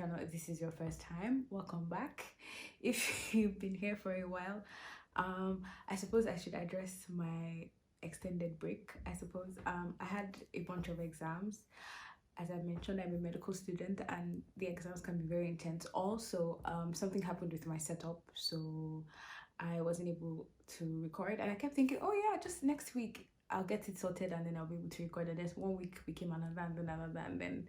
channel, if this is your first time, welcome back. If you've been here for a while, I suppose I should address my extended break. I suppose I had a bunch of exams. As I mentioned, I'm a medical student and the exams can be very intense. Also, something happened with my setup, so I wasn't able to record, and I kept thinking, oh yeah, just next week I'll get it sorted and then I'll be able to record. And then 1 week became another and then another, and then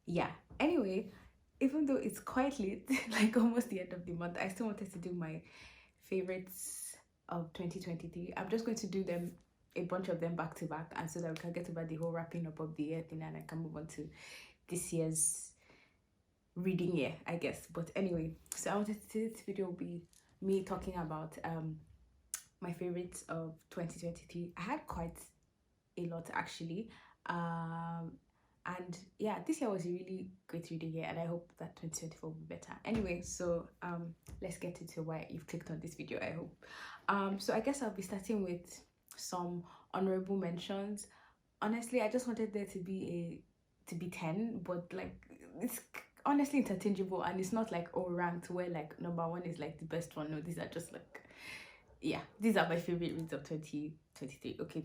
yeah. Anyway, even though it's quite late, like almost the end of the month, I still wanted to do my favorites of 2023. I'm just going to do them, a bunch of them back to back, and so that we can get over the whole wrapping up of the year thing and I can move on to this year's reading year, I guess. But anyway, so I wanted to, this video will be me talking about my favorites of 2023. I had quite a lot actually. And yeah, this year was a really great reading year, and I hope that 2024 will be better. Anyway, so let's get into why you've clicked on this video, I hope. So I guess I'll be starting with some honorable mentions. Honestly, I just wanted there to be 10, but like it's honestly interchangeable, and it's not like all ranked where like number one is like the best one. No, these are just like, yeah, these are my favorite reads of 2023. Okay.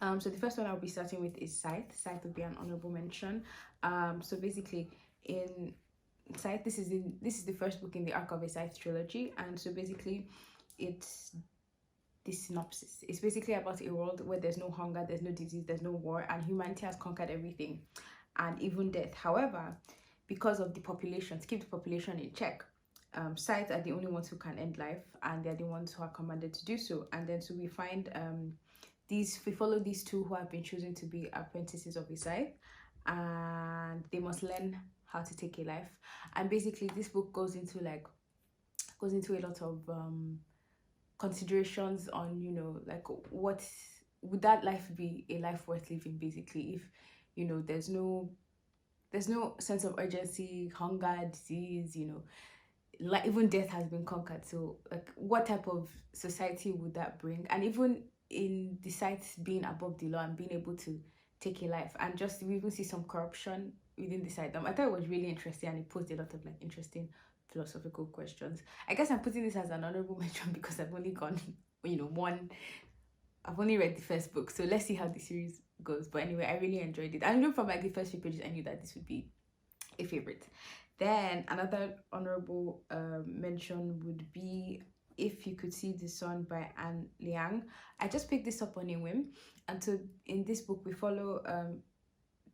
So the first one I'll be starting with is Scythe. Scythe would be an honorable mention. So basically in Scythe, this is the first book in the arc of a Scythe trilogy, and so basically it's the synopsis. It's basically about a world where there's no hunger, there's no disease, there's no war, and humanity has conquered everything, and even death. However, because of the population, to keep the population in check, Scythe are the only ones who can end life, and they're the ones who are commanded to do so. And then so we find we follow these two who have been chosen to be apprentices of a Scythe, and they must learn how to take a life. And basically this book goes into a lot of considerations on, you know, like what would that life be, a life worth living, basically, if, you know, there's no sense of urgency, hunger, disease, you know, like even death has been conquered. So like what type of society would that bring? And even in the Scythes being above the law and being able to take a life, and just we even see some corruption within the Scythe. I thought it was really interesting, and it posed a lot of like interesting philosophical questions. I guess I'm putting this as an honorable mention because I've only gone, you know, I've only read the first book, so let's see how the series goes. But anyway, I really enjoyed it, and even from like the first few pages I knew that this would be a favorite. Then another honorable mention would be If You Could See the Sun by Anne Liang. I just picked this up on a whim, and so in this book we follow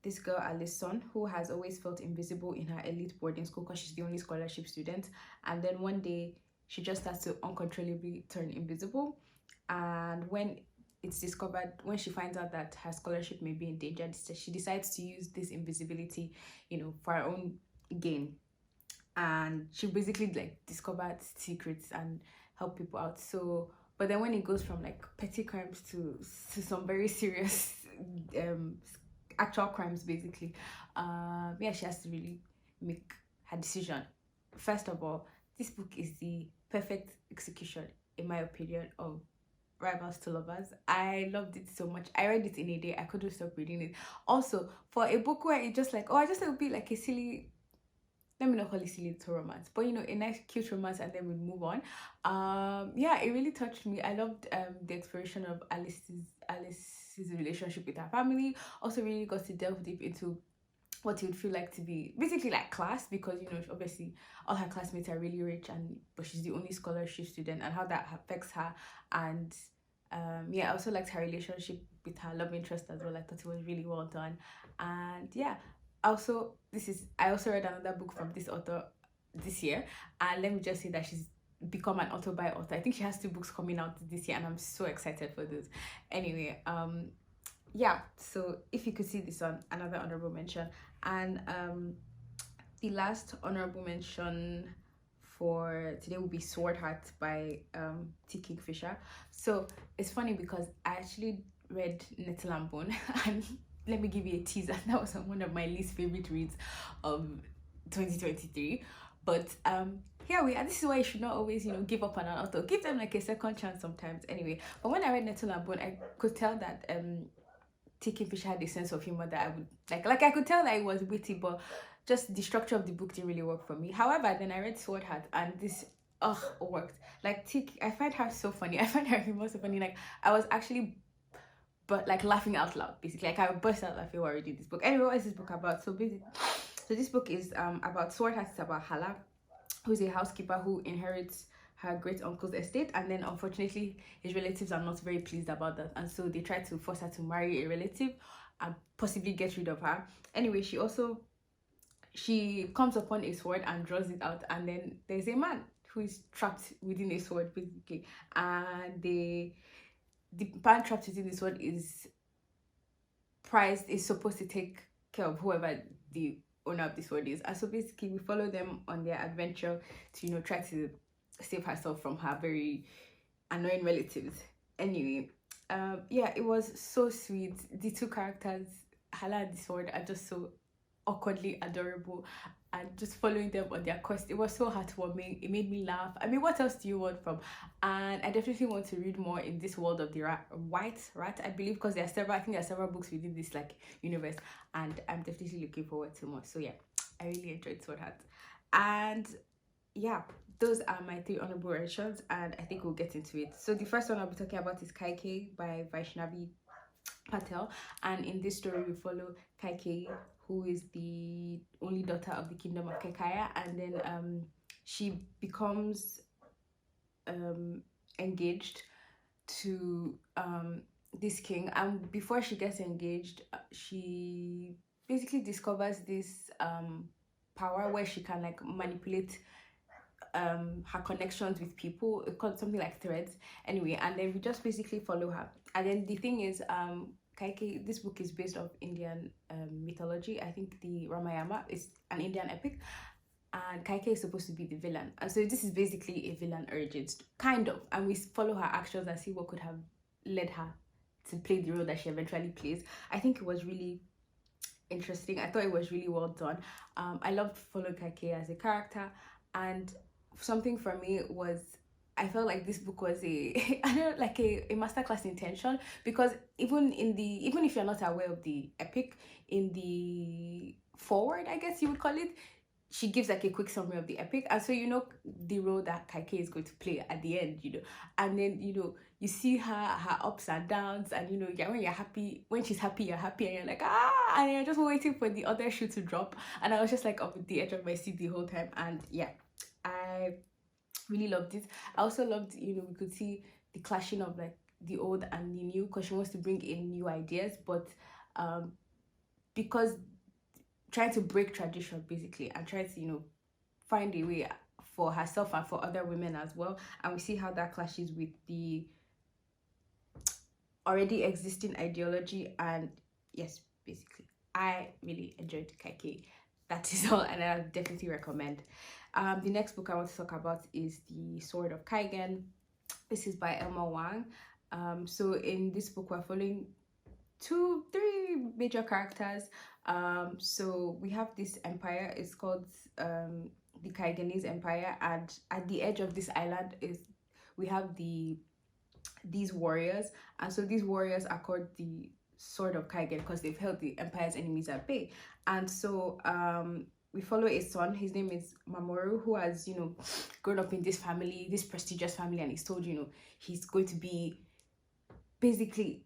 this girl Alice Sun, who has always felt invisible in her elite boarding school because she's the only scholarship student, and then one day she just starts to uncontrollably turn invisible. And when it's discovered, when she finds out that her scholarship may be in danger, she decides to use this invisibility, you know, for her own gain, and she basically like discovered secrets and help people out. So but then when it goes from like petty crimes to some very serious actual crimes, basically, yeah, she has to really make her decision. First of all, this book is the perfect execution, in my opinion, of Rivals to Lovers. I loved it so much. I read it in a day. I couldn't stop reading it. Also, for a book where it just like, oh, I just thought it would be like a silly, let me not call it silly little romance, but you know, a nice cute romance, and then we move on. Yeah, it really touched me. I loved the exploration of Alice's relationship with her family. Also really got to delve deep into what it would feel like to be basically like class, because you know, obviously all her classmates are really rich, but she's the only scholarship student, and how that affects her. And yeah, I also liked her relationship with her love interest as well. I thought it was really well done. And yeah, I also read another book from this author this year, and let me just say that she's become an author by author. I think she has 2 books coming out this year, and I'm so excited for this. Anyway, yeah, so If You Could See This On, another honorable mention. And the last honorable mention for today will be Sword Heart by T. Kingfisher. So it's funny because I actually read Nettle and Bone and let me give you a teaser, that was one of my least favorite reads of 2023. But here we are. This is why you should not always, you know, give up on an author. Give them like a second chance sometimes. Anyway, but when I read Nettle and Bone, I could tell that T. Kingfisher had a sense of humor that I would like I could tell that it was witty, but just the structure of the book didn't really work for me. However, then I read Sword Heart, and this worked. Like Tik, I find her so funny. I find her humor so funny. Like I was actually but like laughing out loud, basically. Like I burst out laughing while reading this book. Anyway, what is this book about? So basically, so this book is about Sword Heart. It's about Hala, who's a housekeeper who inherits her great uncle's estate, and then unfortunately his relatives are not very pleased about that, and so they try to force her to marry a relative and possibly get rid of her. Anyway, she comes upon a sword and draws it out, and then there's a man who is trapped within a sword, basically, and the man trapped within the sword is supposed to take care of whoever the owner of the sword is. And so basically we follow them on their adventure to, try to save herself from her very annoying relatives. Anyway, yeah, it was so sweet. The two characters, Hala and the sword, are just so awkwardly adorable, and just following them on their quest, it was so heartwarming. It made me laugh. I mean, what else do you want from? And I definitely want to read more in this world of the white rat, I believe, because I think there are several books within this like universe, and I'm definitely looking forward to more. So yeah, I really enjoyed Sword Heart. And yeah, those are my 3 honorable mentions, and I think we'll get into it. So the first one I'll be talking about is Kaikeyi by Vaishnavi Patel, and in this story we follow Kaikeyi, who is the only daughter of the kingdom of Kaikeyi, and then she becomes engaged to this king, and before she gets engaged, she basically discovers this power where she can like manipulate her connections with people. It's called something like threads. Anyway, and then we just basically follow her. And then the thing is, Kaikeyi, this book is based off Indian mythology. I think the Ramayana is an Indian epic, and Kaikeyi is supposed to be the villain. And so this is basically a villain origin, kind of. And we follow her actions and see what could have led her to play the role that she eventually plays. I think it was really interesting. I thought it was really well done. I loved following Kaikeyi as a character, and something for me was, I felt like this book was a masterclass in tension, because even if you're not aware of the epic, in the forward, I guess you would call it, she gives like a quick summary of the epic, and so the role that Kaikeyi is going to play at the end, and then you see her ups and downs, and when she's happy, you're happy, and you're like and you're just waiting for the other shoe to drop, and I was just like up at the edge of my seat the whole time, and yeah, I really loved it. I also loved, we could see the clashing of like the old and the new, because she wants to bring in new ideas, but because trying to break tradition basically, and try to find a way for herself and for other women as well. And we see how that clashes with the already existing ideology. And yes, basically I really enjoyed Kaikeyi. That is all, and I definitely recommend. The next book I want to talk about is The Sword of Kaigen. This is by Elma Wang. So in this book we're following 3 major characters. So we have this empire. It's called the Kaigenese Empire, and at the edge of this island we have these warriors, and so these warriors are called the Sword of Kaigen because they've held the empire's enemies at bay. And so we follow a son. His name is Mamoru, who has grown up in this family, this prestigious family, and he's told he's going to be basically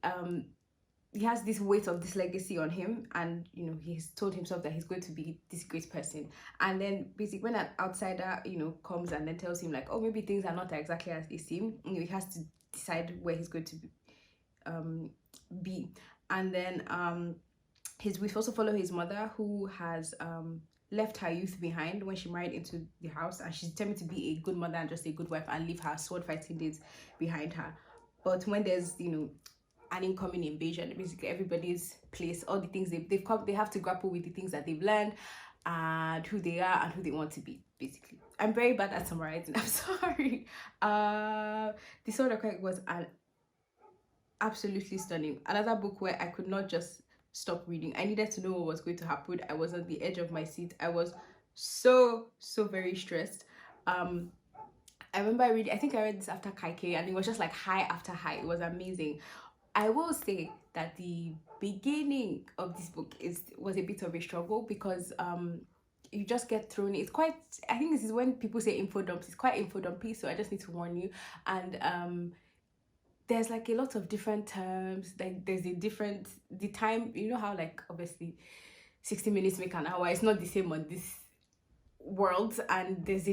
he has this weight of this legacy on him, and he's told himself that he's going to be this great person. And then basically when an outsider comes and then tells him like, oh, maybe things are not exactly as they seem, he has to decide where he's going to be. And then we also follow his mother, who has left her youth behind when she married into the house, and she's determined to be a good mother and just a good wife and leave her sword fighting days behind her. But when there's an incoming invasion, basically everybody's place, all the things they have to grapple with the things that they've learned and who they are and who they want to be. Basically, I'm very bad at summarizing, I'm sorry. The Sword of Kaigen was an absolutely stunning, another book where I could not just stop reading. I needed to know what was going to happen. I was on the edge of my seat. I was so very stressed. I remember I think I read this after Kaikeyi, and it was just like high after high. It was amazing. I will say that the beginning of this book was a bit of a struggle, because you just get thrown. It's quite, I think this is when people say info dumps, it's quite info dumpy, so I just need to warn you. And there's like a lot of different terms, like there's a different, the time, you know how like obviously 60 minutes make an hour, it's not the same on this world, and there's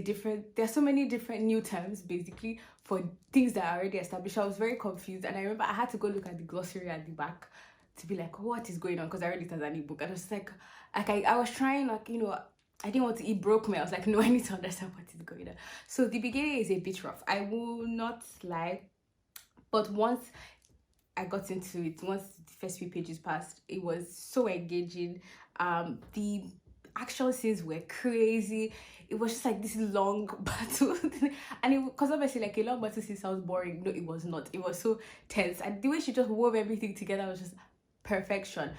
so many different new terms basically for things that are already established. I was very confused, and I remember I had to go look at the glossary at the back to be like, what is going on, because I read it as an ebook, and I was like I was trying, like, you know, I didn't want to eat broke me. I was like, no, I need to understand what is going on. So the beginning is a bit rough, I will not lie, but once I got into it, once the first few pages passed, it was so engaging. The action scenes were crazy. It was just like this long battle, and it, because obviously like a long battle scene sounds boring. No, it was not. It was so tense, and the way she just wove everything together was just perfection.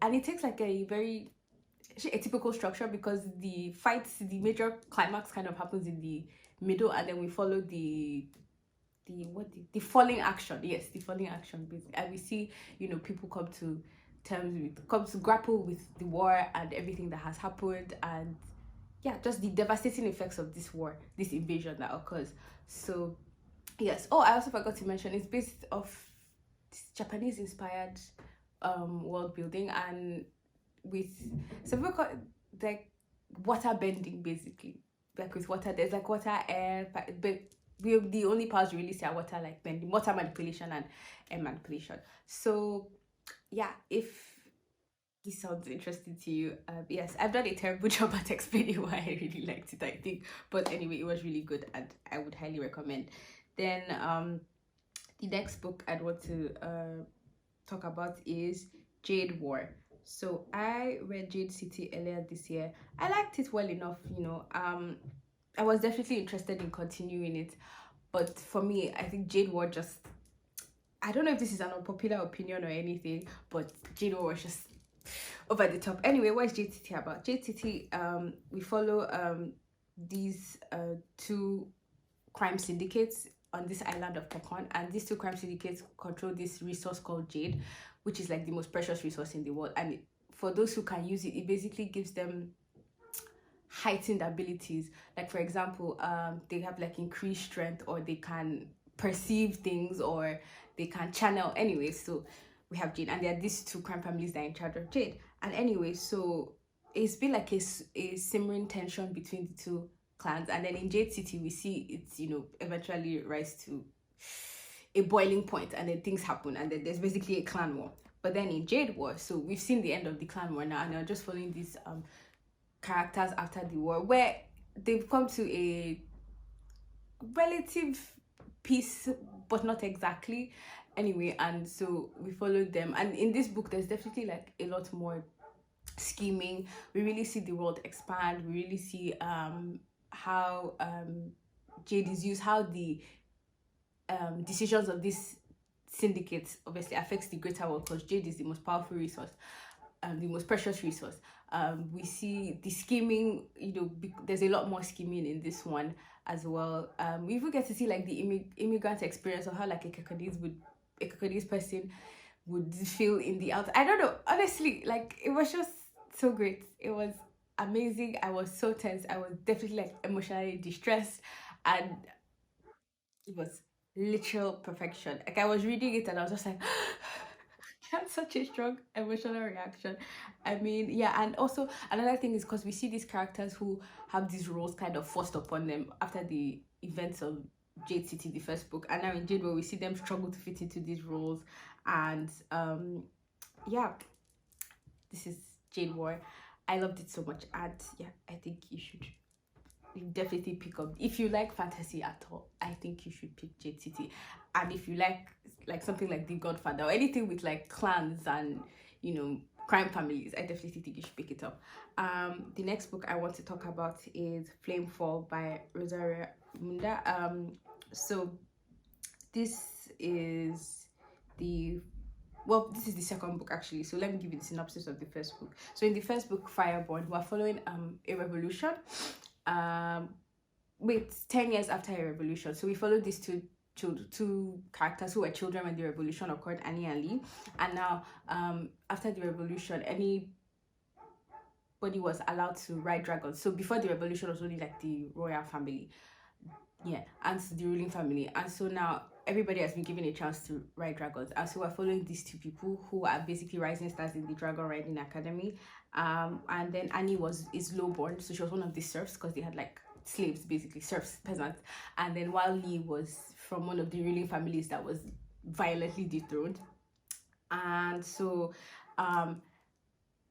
And it takes like a very a typical structure, because the fights, the major climax kind of happens in the middle, and then we follow the falling action. Yes, the falling action basically, and we see, you know, people come to grapple with the war and everything that has happened, and yeah, just the devastating effects of this war, this invasion that occurs. So yes. Oh, I also forgot to mention it's based off Japanese inspired world building, and with some people call it like water bending basically, like with water there's like water, air, but the only powers you really see are water, like bending, water manipulation and air manipulation. So yeah, if this sounds interesting to you, yes, I've done a terrible job at explaining why I really liked it, I think, but anyway, it was really good and I would highly recommend. Then the next book I'd want to talk about is Jade War. So I read Jade City earlier this year. I liked it well enough, you know. I was definitely interested in continuing it, but for me, I think Jade War just, I don't know if this is an unpopular opinion or anything, but Jade War was just over the top. Anyway, what is Jade City about? Jade City, we follow these two crime syndicates on this island of Pokon, and these two crime syndicates control this resource called jade, which is like the most precious resource in the world. And for those who can use it, it basically gives them heightened abilities. Like for example, they have like increased strength, or they can perceive things, or they can channel. Anyway, so we have Jade, and there are these two crime families that are in charge of Jade. And anyway, so it's been like a simmering tension between the two clans, and then in Jade City we see it's, you know, eventually rise to a boiling point, and then things happen, and then there's basically a clan war. But then in Jade War, so we've seen the end of the clan war now, and they're just following these characters after the war, where they've come to a relative peace, but not exactly. Anyway, and so we followed them, and in this book there's definitely like a lot more scheming. We really see the world expand. We really see how Jade is used, how the decisions of this syndicate obviously affects the greater world, because Jade is the most powerful resource, the most precious resource. We see the scheming, you know, there's a lot more scheming in this one as well. We even get to see like the immigrant experience of how like a Kakadese person would feel in the out. I don't know, honestly, like it was just so great. It was amazing. I was so tense. I was definitely like emotionally distressed, and it was literal perfection. Like I was reading it and I was just like I had such a strong emotional reaction. I mean, yeah, and also another thing is because we see these characters who have these roles kind of forced upon them after the events of Jade City, the first book, and now in Jade, where we see them struggle to fit into these roles, and yeah, this is Jade War. I loved it so much, and yeah, I think you definitely pick up. If you like fantasy at all, I think you should pick Jade City. And if you like something like The Godfather or anything with like clans and, you know, crime families, I definitely think you should pick it up. The next book I want to talk about is Flamefall by Rosaria Munda. So this is this is the second book actually, so let me give you the synopsis of the first book. So in the first book, Fireborn, we're following a revolution, wait, 10 years after a revolution. So we follow these two characters who were children when the revolution occurred, Annie and Lee. And now after the revolution, any was allowed to ride dragons. So before the revolution was only like the royal family, yeah, and the ruling family. And so now everybody has been given a chance to ride dragons. And so we're following these two people who are basically rising stars in the dragon riding academy. And then Annie is lowborn, so she was one of the serfs because they had like slaves, basically serfs, peasants. And then while Lee was from one of the ruling families that was violently dethroned. And so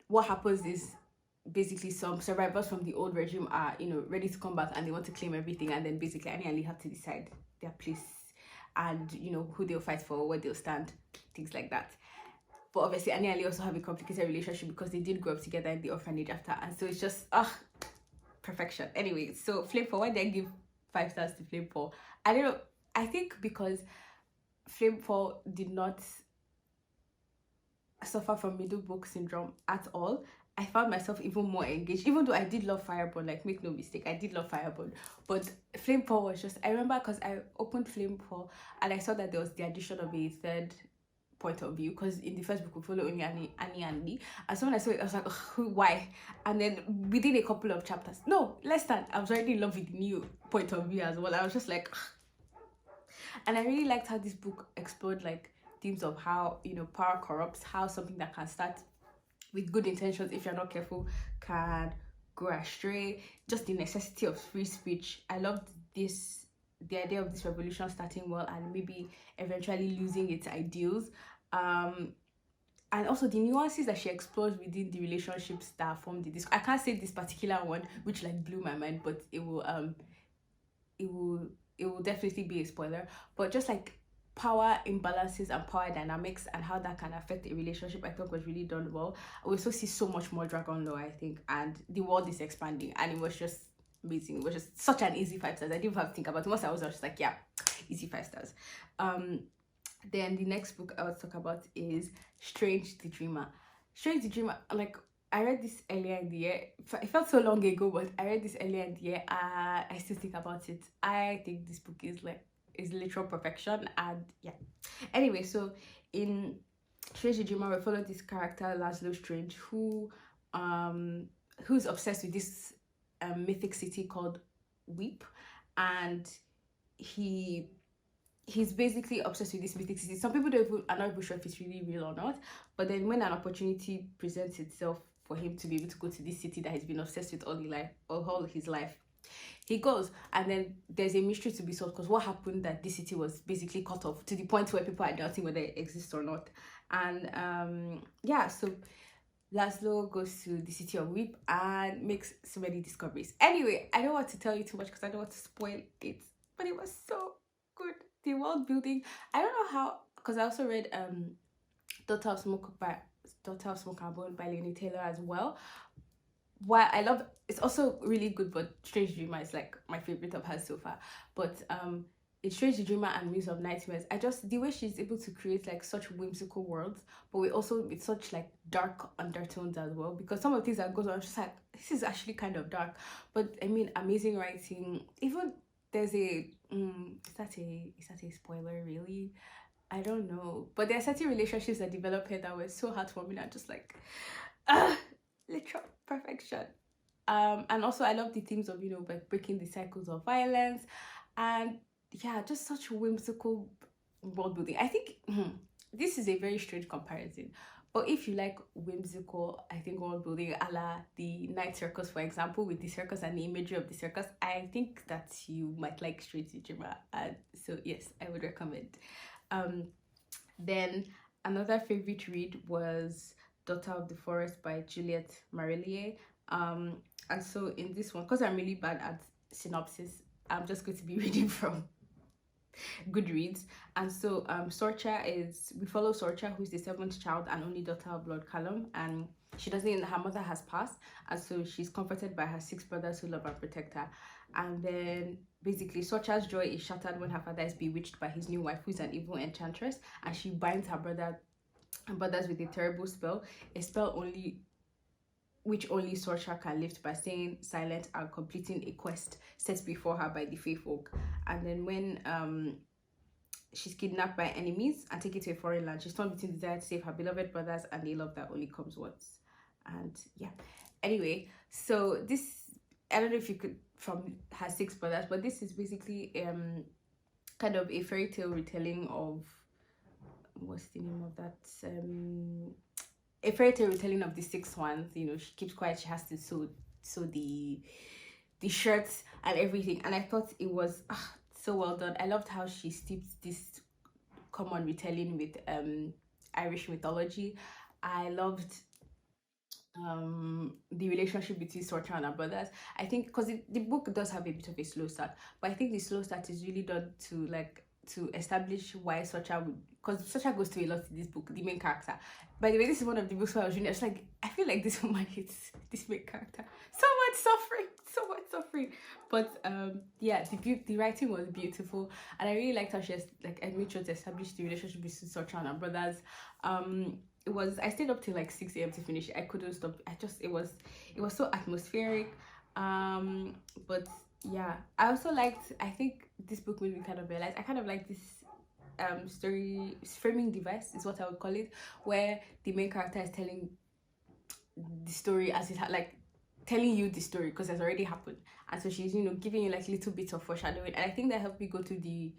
what happens is basically some survivors from the old regime are, ready to come back and they want to claim everything. And then basically Annie and Lee have to decide their place and, who they'll fight for, where they'll stand, things like that. But obviously Annie and Lee also have a complicated relationship because they did grow up together in the orphanage after. And so it's just, perfection. Anyway, so Flamefall, why did I give 5 stars to Flamefall? I don't know. I think because Flamefall did not suffer from middle book syndrome at all. I found myself even more engaged, even though I did love Fireborn, like make no mistake, I did love Fireborn. But Flamefall was just, I remember because I opened Flamefall and I saw that there was the addition of a third point of view, because in the first book we follow only Annie and Lee. And so when I saw it, I was like, why? And then within a couple of chapters, no, less than, I was already in love with the new point of view as well. I was just like, and I really liked how this book explored like themes of how, power corrupts, how something that can start with good intentions, if you're not careful, can go astray. Just the necessity of free speech. I loved the idea of this revolution starting well and maybe eventually losing its ideals. And also the nuances that she explores within the relationships that formed the disc. I can't say this particular one, which like blew my mind, but it will definitely be a spoiler. But just like power imbalances and power dynamics and how that can affect a relationship, I thought was really done well. We also see so much more dragon lore, I think, and the world is expanding, and it was just amazing. It was just such an easy 5 stars. I didn't have to think about it. Once I was just like, yeah, easy 5 stars. Then the next book I want to talk about is Strange the Dreamer. Strange the Dreamer, like, I read this earlier in the year. It felt so long ago, but I read this earlier in the year. I still think about it. I think this book is literal perfection. And yeah, anyway, so in Strange the Dreamer, we follow this character Laszlo Strange, who's obsessed with this mythic city called Weep, and he's basically obsessed with this mythic city. Some people are not even sure if it's really real or not, but then when an opportunity presents itself for him to be able to go to this city that he's been obsessed with all his life, he goes. And then there's a mystery to be solved, because what happened that this city was basically cut off to the point where people are doubting whether it exists or not. And yeah, so Laszlo goes to the city of Weep and makes so many discoveries. Anyway, I don't want to tell you too much because I don't want to spoil it, but it was so good. The world building, I don't know how, because I also read Daughter of Smoke and Bone by Laini Taylor as well. While I love, it's also really good, but Strange Dreamer is like my favorite of hers so far. But it's Strange the Dreamer and Muse of Nightmares. The way she's able to create like such whimsical worlds, but with such like dark undertones as well. Because some of the things that goes on, I'm just like, this is actually kind of dark. But I mean, amazing writing. Even there's is that a spoiler really? I don't know. But there are certain relationships that develop here that were so heartwarming and just like literal perfection. And also I love the themes of, like breaking the cycles of violence, and yeah, just such whimsical world building. I think this is a very strange comparison, but if you like whimsical, I think world building a la the Night Circus, for example, with the circus and the imagery of the circus, I think that you might like Strange the Dreamer. And so yes, I would recommend. Then another favorite read was Daughter of the Forest by Juliette Marillier. And so in this one, because I'm really bad at synopsis, I'm just going to be reading from Goodreads. And so we follow Sorcha, who's the 7th child and only daughter of Lord Callum, and she doesn't, her mother has passed, and so she's comforted by her 6 brothers who love and protect her. And then basically Sorcha's joy is shattered when her father is bewitched by his new wife, who's an evil enchantress, and she binds her brothers with a terrible spell, a spell which only Sorcha can lift by staying silent and completing a quest set before her by the Fae folk. And then when she's kidnapped by enemies and taken to a foreign land, she's torn between the desire to save her beloved brothers and a love that only comes once. And yeah, anyway, so this, I don't know if you could from has six brothers, but this is basically kind of a fairy tale retelling of, what's the name of that, a fairy tale retelling of the six ones. You know, she keeps quiet, she has to sew the shirts and everything, and I thought it was so well done. I loved how she steeped this common retelling with Irish mythology. I loved the relationship between Sorcha and her brothers. I think because the book does have a bit of a slow start, but I think the slow start is really done to like to establish why Sorcha would, because Sorcha goes through a lot in this book, the main character. By the way, this is one of the books where I was reading, I was like, I feel like this woman hates this main character. So much suffering, so much suffering. But yeah, the writing was beautiful, and I really liked how she has like I made sure to establish the relationship between Sorcha and her brothers. It was, I stayed up till like 6 a.m. to finish it. I couldn't stop. It was so atmospheric. But yeah, I also liked, I think this book made me kind of realize I kind of like this story framing device is what I would call it, where the main character is telling the story as it like telling you the story because it's already happened, and so she's, you know, giving you like little bits of foreshadowing, and I think that helped me go to the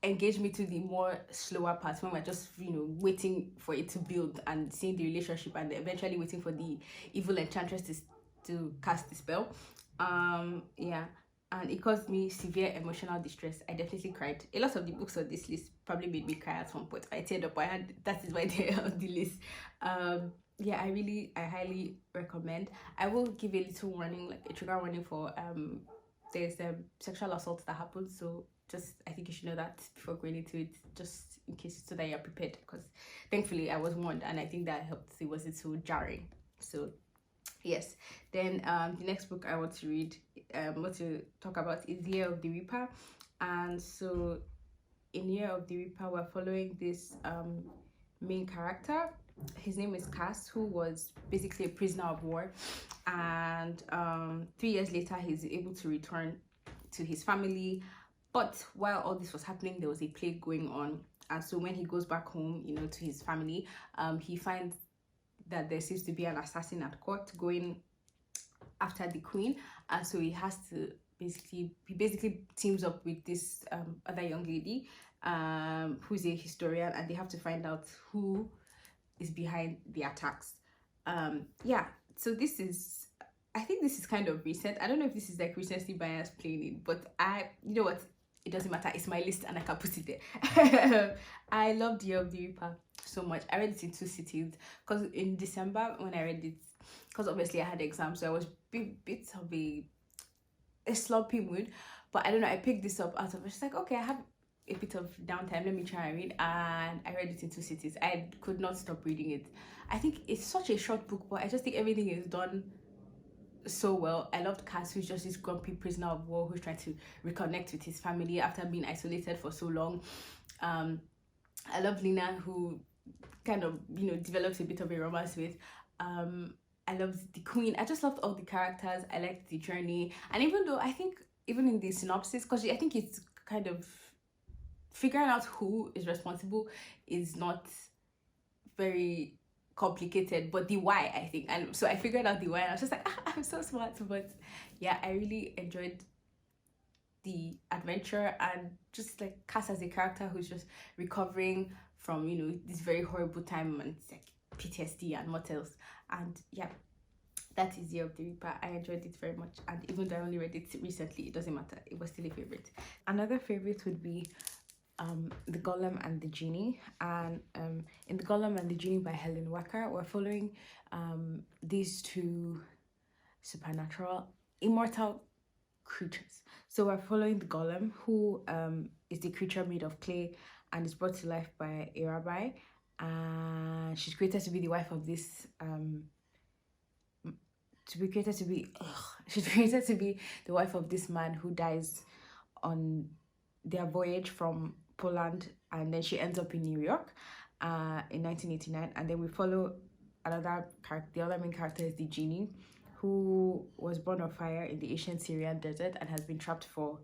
engage me to the more slower parts when we're just, you know, waiting for it to build and seeing the relationship, and eventually waiting for the evil enchantress to cast the spell. Yeah, and it caused me severe emotional distress. I definitely cried. A lot of the books on this list probably made me cry at some point. I teared up. I had, that is why they're on the list. Yeah, I highly recommend. I will give a little warning, like a trigger warning for there's sexual assault that happens, so just, I think you should know that before going into it, just in case, so that you're prepared, because thankfully I was warned, and I think that helped. It wasn't so jarring. So yes, then the next book I want to read, want to talk about is Year of the Reaper. And so in Year of the Reaper, we're following this main character. His name is Cass, who was basically a prisoner of war, and 3 years later he's able to return to his family. But while all this was happening, there was a plague going on, and so when he goes back home, you know, to his family, he finds that there seems to be an assassin at court going after the queen, and so he basically teams up with this other young lady who's a historian, and they have to find out who is behind the attacks. Yeah, so this is, I think this is kind of recent. I don't know if this is like recency bias playing it, but you know what, it doesn't matter, it's my list and I can put it there. I loved Year of the Reaper so much. I read it in 2 sittings, because in December when I read it, because obviously I had exams, so I was bit of a sloppy mood. But I don't know, I picked this up out of just like, okay, I have a bit of downtime, let me try and read, and I read it in 2 sittings. I could not stop reading it. I think it's such a short book, but I just think everything is done so well. I loved Cass, who's just this grumpy prisoner of war who's trying to reconnect with his family after being isolated for so long. I love Lena, who kind of, you know, develops a bit of a romance with. I loved the queen. I just loved all the characters. I liked the journey, and even though I think even in the synopsis, because I think it's kind of figuring out who is responsible is not very complicated, but the why, I think, and so I figured out the why, and I was just like, I'm so smart. But yeah, I really enjoyed the adventure, and just like Cass as a character who's just recovering from, you know, this very horrible time, and it's like PTSD and what else. And yeah, that is Year of the Reaper. I enjoyed it very much, and even though I only read it recently, it doesn't matter, it was still a favorite. Another favorite would be The Golem and the Jinni. And in The Golem and the Jinni by Helen Wacker, we're following these two supernatural immortal creatures. So we're following the golem, who is the creature made of clay and is brought to life by a rabbi, and she's created to be the wife of this she's created to be the wife of this man who dies on their voyage from Poland, and then she ends up in New York in 1989. And then we follow another character. The other main character is the genie, who was born of fire in the ancient Syrian desert and has been trapped for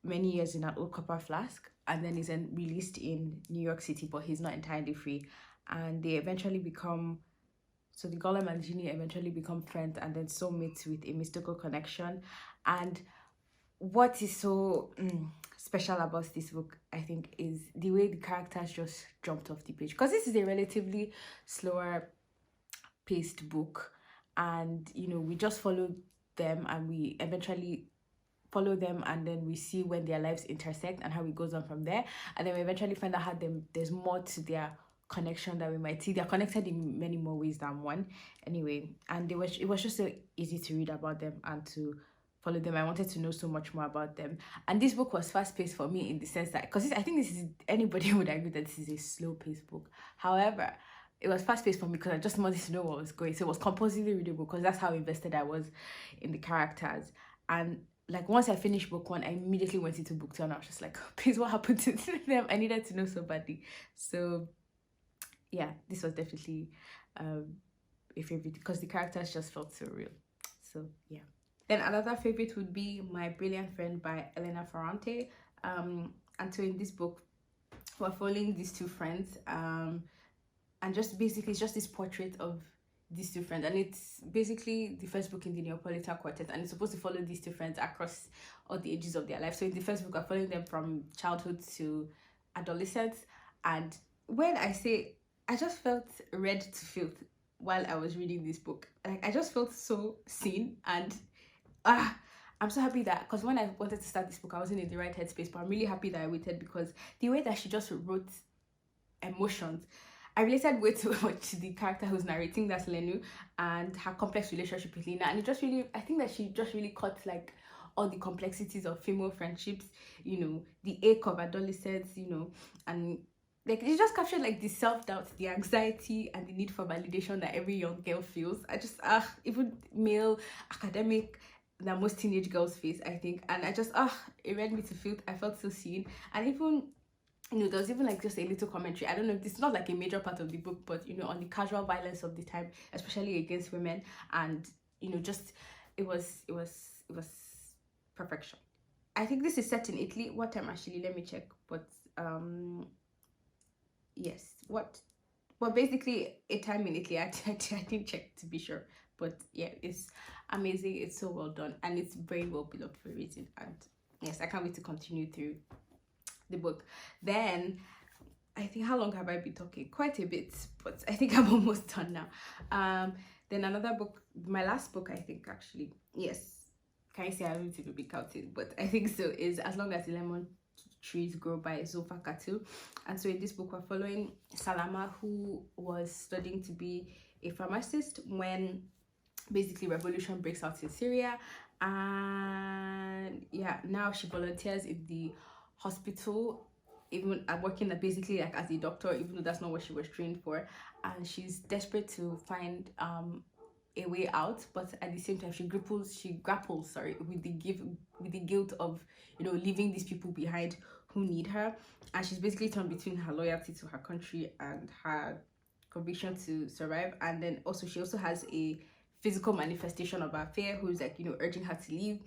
many years in an old copper flask, and then is then released in New York City, but he's not entirely free. And they eventually become So the golem and jinni eventually become friends and then soulmates with a mystical connection. And what is so special about this book, I think, is the way the characters just jumped off the page. Because this is a relatively slower paced book, and we just follow them, and we eventually follow them, and then we see when their lives intersect and how it goes on from there, and then we eventually find out how there's more to their connection that we might see. They're connected in many more ways than one, anyway. And it was just so easy to read about them and to follow them. I wanted to know so much more about them, and this book was fast paced for me in the sense that, because I think this is, anybody would agree that this is a slow paced book. However, it was fast paced for me because I just wanted to know what was going. So it was compulsively readable because that's how invested I was in the characters. And like, once I finished book one, I immediately went into book two, and I was just like, please, what happened to them? I needed to know so badly. So yeah, this was definitely a favorite because the characters just felt so real. So yeah. Then another favorite would be My Brilliant Friend by Elena Ferrante. And so in this book, we're following these two friends, and just basically it's just this portrait of these two friends, and it's basically the first book in the Neapolitan Quartet, and it's supposed to follow these two friends across all the ages of their life. So in the first book, we're following them from childhood to adolescence, and when I say I just felt read to filth while I was reading this book, like I just felt so seen, and I'm so happy that, because when I wanted to start this book, I wasn't in the right headspace, but I'm really happy that I waited, because the way that she just wrote emotions, I related way too much to the character who's narrating, that's Lenu, and her complex relationship with Lena. And it just really, I think that she just really caught like all the complexities of female friendships, the ache of adolescence, and like it just captured like the self-doubt, the anxiety, and the need for validation that every young girl feels. I just even male academic that most teenage girls face, I think. And I just it read me to filth. I felt so seen. And even there was even like just a little commentary. I don't know if this is not like a major part of the book, but on the casual violence of the time, especially against women. And just it was perfection. I think this is set in Italy. What time actually? Let me check. But yes, well, basically a time in Italy. I didn't check to be sure, but yeah, it's amazing. It's so well done, and it's very well beloved for a reason. And yes, I can't wait to continue through the book. Then I think, how long have I been talking? Quite a bit, but I think I'm almost done now. Then another book, my last book, I think, actually, yes, can I say I haven't even been counting, but I think so, is As Long as the Lemon Trees Grow by Zulfa Katu. And so in this book, we're following Salama, who was studying to be a pharmacist when basically revolution breaks out in Syria. And yeah, now she volunteers in the hospital, even working basically like as a doctor, even though that's not what she was trained for. And she's desperate to find a way out, but at the same time she grapples with the guilt of leaving these people behind who need her. And she's basically torn between her loyalty to her country and her conviction to survive. And then also she also has a physical manifestation of her fear, who's like urging her to leave.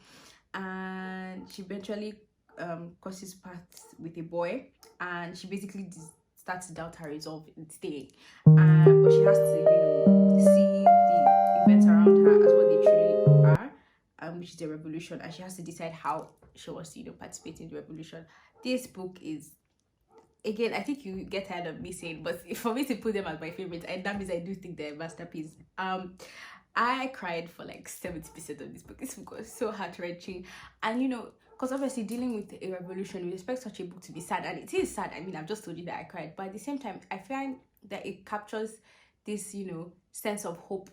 And she eventually crosses paths with a boy, and she basically starts to doubt her resolve in staying. But she has to see the events around her as what they truly are, which is the revolution, and she has to decide how she wants to participate in the revolution. This book is, again, I think you get tired of me saying, but for me to put them as my favorite, and that means I do think they're a masterpiece. I cried for like 70% of this book. This book was so heart-wrenching. And because obviously dealing with a revolution, we expect such a book to be sad, and it is sad. I mean, I've just told you that I cried, but at the same time, I find that it captures this sense of hope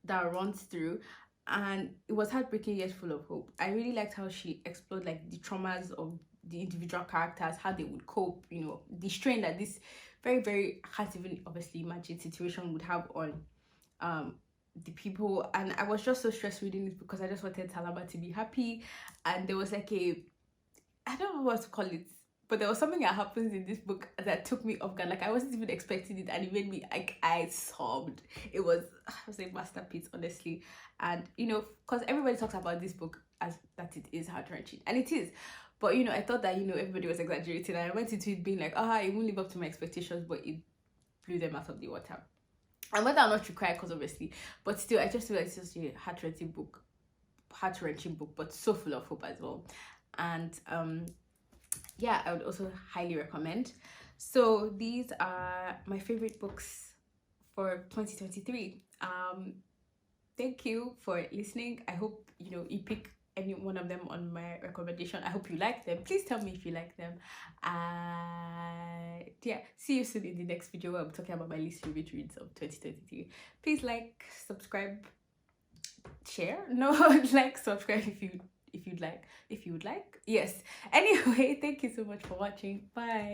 that runs through. And it was heartbreaking yet full of hope. I really liked how she explored like the traumas of the individual characters, how they would cope, the strain that this very, very, I can't even obviously imagine situation would have on the people. And I was just so stressed reading it because I just wanted Salama to be happy. And there was like I don't know what to call it, but there was something that happens in this book that took me off guard. Like, I wasn't even expecting it, and it made me like, I sobbed. It was a masterpiece, honestly. And because everybody talks about this book as that it is heart-wrenching, and it is. But I thought that everybody was exaggerating, and I went into it being like, it won't live up to my expectations, but it blew them out of the water. And whether or not you cry, because obviously, but still, I just feel like it's just a heart-wrenching book, but so full of hope as well. And yeah, I would also highly recommend. So these are my favorite books for 2023. Thank you for listening. I hope you pick any one of them on my recommendation. I hope you like them. Please tell me if you like them. Yeah, see you soon in the next video where I'm talking about my least favorite reads of 2023. Please like, subscribe, share. No, like, subscribe if you would like. Yes. Anyway, thank you so much for watching. Bye.